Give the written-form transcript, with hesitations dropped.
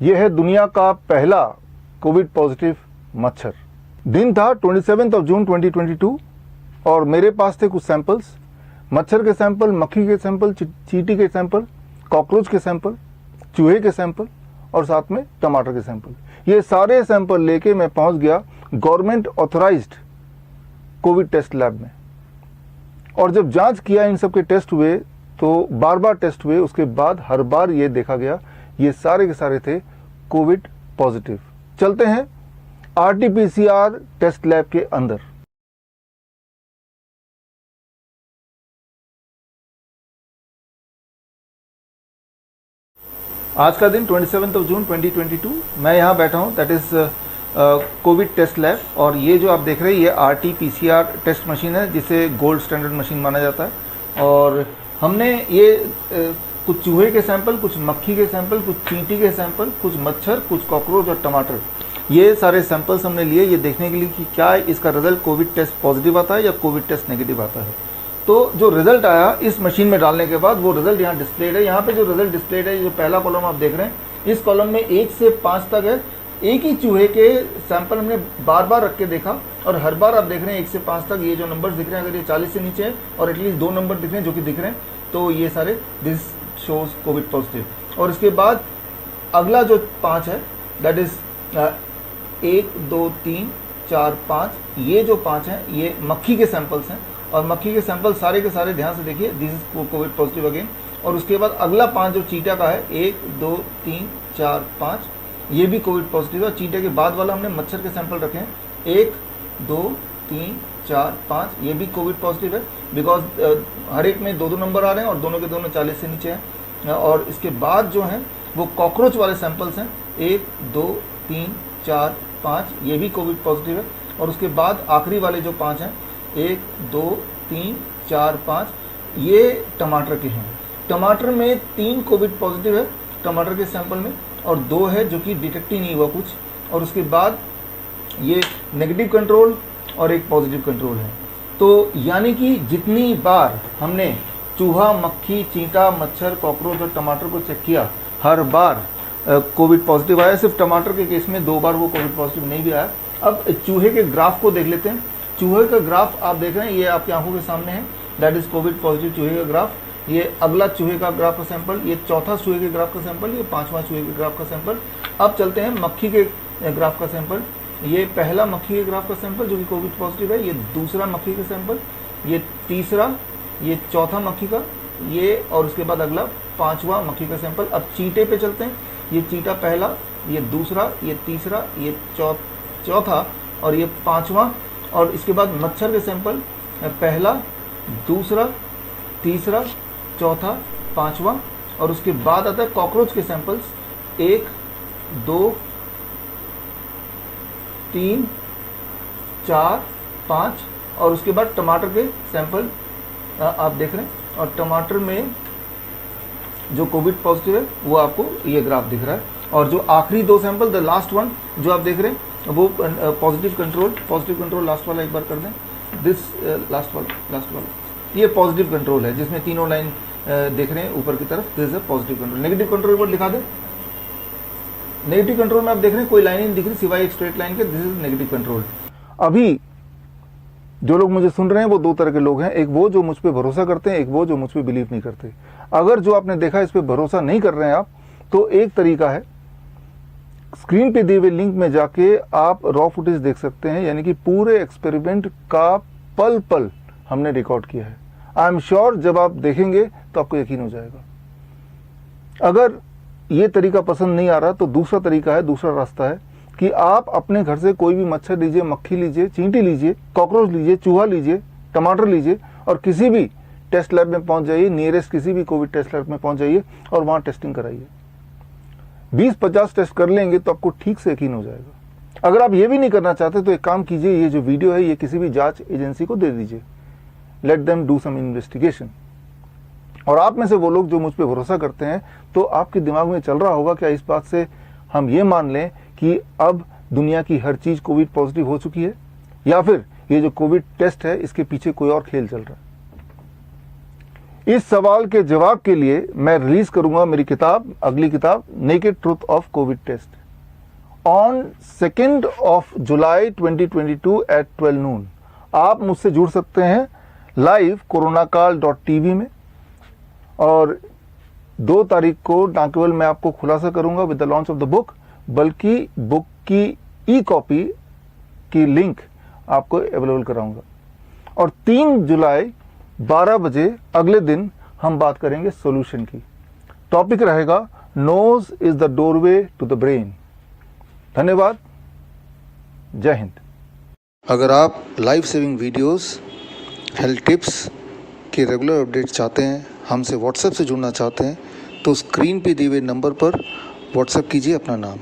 यह है दुनिया का पहला कोविड पॉजिटिव मच्छर। दिन था 27 जून 2022 और मेरे पास थे कुछ सैंपल्स, मच्छर के सैंपल, मक्खी के सैंपल, चींटी के सैंपल, कॉकरोच के सैंपल, चूहे के सैंपल और साथ में टमाटर के सैंपल। ये सारे सैंपल लेके मैं पहुंच गया government authorised COVID test lab में। और जब जांच किया, इन सब के टेस्ट हुए, तो बार बार टेस्ट हुए। उसके बाद हर बार ये देखा गया ये सारे के सारे थे कोविड पॉजिटिव। चलते हैं आरटीपीसीआर टेस्ट लैब के अंदर। आज का दिन 27 जून 2022, मैं यहाँ बैठा हूँ, that is COVID test lab. और ये जो आप देख रहे हैं ये आरटीपीसीआर टेस्ट मशीन है, जिसे गोल्ड स्टैंडर्ड मशीन माना जाता है। और हमने ये कुछ चूहे के सैंपल, कुछ मक्खी के सैंपल, कुछ चींटी के सैंपल, कुछ मच्छर, कुछ कॉकरोच और टमाटर, ये सारे सैंपल्स हमने लिए ये देखने के लिए कि क्या इसका रिजल्ट कोविड टेस्ट पॉजिटिव आता है या कोविड टेस्ट नेगेटिव आता है। तो जो रिजल्ट आया इस मशीन में डालने के बाद, वो रिजल्ट यहाँ डिस्प्लेड है। यहाँ पे जो रिजल्ट डिस्प्लेड है, जो पहला कॉलम आप देख रहे हैं, इस कॉलम में 1 से 5 तक है। एक ही चूहे के सैंपल हमने बार बार रख के देखा और हर बार आप देख रहे हैं 1 से 5 तक ये जो नंबर दिख रहे हैं, अगर ये 40 से नीचे है और एटलीस्ट 2 नंबर दिख रहे हैं जो कि दिख रहे हैं, तो ये सारे दिस शोज कोविड पॉजिटिव। और इसके बाद अगला जो 5 है, दैट इज 1 2 3 4 5, ये जो 5 हैं ये मक्खी के सैंपल्स हैं। और मक्खी के सैंपल सारे के सारे ध्यान से देखिए, this is Covid positive again. और उसके बाद अगला 5 जो चीटा का है, 1 2 3 4 5, ये भी कोविड पॉजिटिव है। चीटे के बाद वाला हमने मच्छर के सैंपल रखे हैं, 1 2 3 4 5, ये भी कोविड पॉजिटिव है, बिकॉज हर एक में 2 नंबर आ रहे हैं और दोनों के दोनों 40 से नीचे हैं। और इसके बाद जो हैं वो कॉकरोच वाले सैंपल्स हैं, 1 2 3 4 5, ये भी कोविड पॉजिटिव है। और उसके बाद आखिरी वाले जो 5 हैं, 1 2 3 4 5, ये टमाटर के हैं। टमाटर में 3 कोविड पॉजिटिव है टमाटर के सैंपल में, और 2 है जो कि डिटेक्ट ही नहीं हुआ कुछ। और उसके बाद ये नेगेटिव कंट्रोल और एक पॉजिटिव कंट्रोल है। तो यानी कि जितनी बार हमने चूहा, मक्खी, चींटा, मच्छर, कॉकरोच और टमाटर को चेक किया, हर बार कोविड पॉजिटिव आया। सिर्फ टमाटर के केस में 2 बार वो कोविड पॉजिटिव नहीं भी आया। अब चूहे के ग्राफ को देख लेते हैं। चूहे का ग्राफ आप देख रहे हैं, ये आपकी आंखों के सामने है, दैट इज कोविड पॉजिटिव चूहे का ग्राफ। ये अगला चूहे का ग्राफ का सैंपल, ये चौथा चूहे के ग्राफ का सैंपल, ये 5वां चूहे के ग्राफ का सैंपल। अब चलते हैं मक्खी के ग्राफ का सैंपल। ये पहला मक्खी के ग्राफ का सैंपल जो कि कोविड पॉजिटिव है, ये दूसरा मक्खी का सैंपल, ये तीसरा, ये चौथा मक्खी का, ये, और उसके बाद अगला 5वां मक्खी का सैंपल। अब चींटे पे चलते हैं। ये चींटा पहला, ये दूसरा, ये तीसरा, ये चौथा और ये 5वां। और इसके बाद मच्छर के सैंपल, पहला, दूसरा, तीसरा, चौथा, 5वां। और उसके बाद आता है कॉकरोच के सैंपल्स, 1 2 3 4 5। और उसके बाद टमाटर के सैंपल आप देख रहे हैं, और टमाटर में जो कोविड पॉजिटिव है वो आपको ये ग्राफ दिख रहा है। और जो आखिरी 2 सैंपल, द लास्ट वन जो आप देख रहे हैं, वो पॉजिटिव कंट्रोल लास्ट वाला एक बार कर दें, दिस लास्ट वाला ये पॉजिटिव कंट्रोल है, जिसमें तीनों लाइन देख रहे हैं ऊपर की तरफ, this is a positive control. Negative control पर दिखा दें। नेगेटिव कंट्रोल में आप देख रहे हैं कोई लाइन नहीं दिख रही सिवाय एक स्ट्रेट लाइन के, दिस इज नेगेटिव कंट्रोल। अभी जो लोग मुझे सुन रहे हैं वो 2 तरह के लोग हैं, एक वो जो मुझ पर भरोसा करते हैं, एक वो जो मुझ पर बिलीव नहीं करते। अगर जो आपने देखा इस पर भरोसा नहीं कर रहे हैं आप, तो एक तरीका है, स्क्रीन पे दिए हुए लिंक में जाके आप रॉ फुटेज देख सकते हैं, यानी कि पूरे एक्सपेरिमेंट का पल पल हमने रिकॉर्ड किया है। आई एम श्योर जब आप देखेंगे तो आपको यकीन हो जाएगा। अगर ये तरीका पसंद नहीं आ रहा तो दूसरा तरीका है, दूसरा रास्ता है कि आप अपने घर से कोई भी मच्छर लीजिए, मक्खी लीजिए, चींटी लीजिए, कॉकरोच लीजिए, चूहा लीजिए, टमाटर लीजिए और किसी भी टेस्ट लैब में पहुंच जाइए, नियरेस्ट किसी भी कोविड टेस्ट लैब में पहुंच जाइए और वहां टेस्टिंग कराइए। 20-50 टेस्ट कर लेंगे तो आपको ठीक से यकीन हो जाएगा। अगर आप ये भी नहीं करना चाहते तो एक काम कीजिए, ये जो वीडियो है ये किसी भी जांच एजेंसी को दे दीजिए, let them do some investigation. और आप में से वो लोग जो मुझ पर भरोसा करते हैं, तो आपके दिमाग में चल रहा होगा क्या इस बात से हम ये मान लें कि अब दुनिया की हर चीज कोविड पॉजिटिव हो चुकी है, या फिर ये जो कोविड टेस्ट है इसके पीछे कोई और खेल चल रहा है। इस सवाल के जवाब के लिए मैं रिलीज करूंगा मेरी किताब, अगली किताब, naked truth of COVID test on 2 July 2022 at 12 noon. आप मुझसे जुड़ सकते हैं लाइव coronakaal.tv में, और 2 तारीख को न केवल मैं आपको खुलासा करूंगा with the launch of the book, बल्कि बुक की ई कॉपी की लिंक आपको अवेलेबल कराऊंगा। और 3 जुलाई 12 बजे अगले दिन हम बात करेंगे सॉल्यूशन की। टॉपिक रहेगा nose is the doorway to the brain. धन्यवाद, जय हिंद। अगर आप life saving videos, health tips के रेगुलर अपडेट चाहते हैं, हमसे व्हाट्सएप से जुड़ना चाहते हैं, तो स्क्रीन पे दिए हुए नंबर पर व्हाट्सएप कीजिए अपना नाम।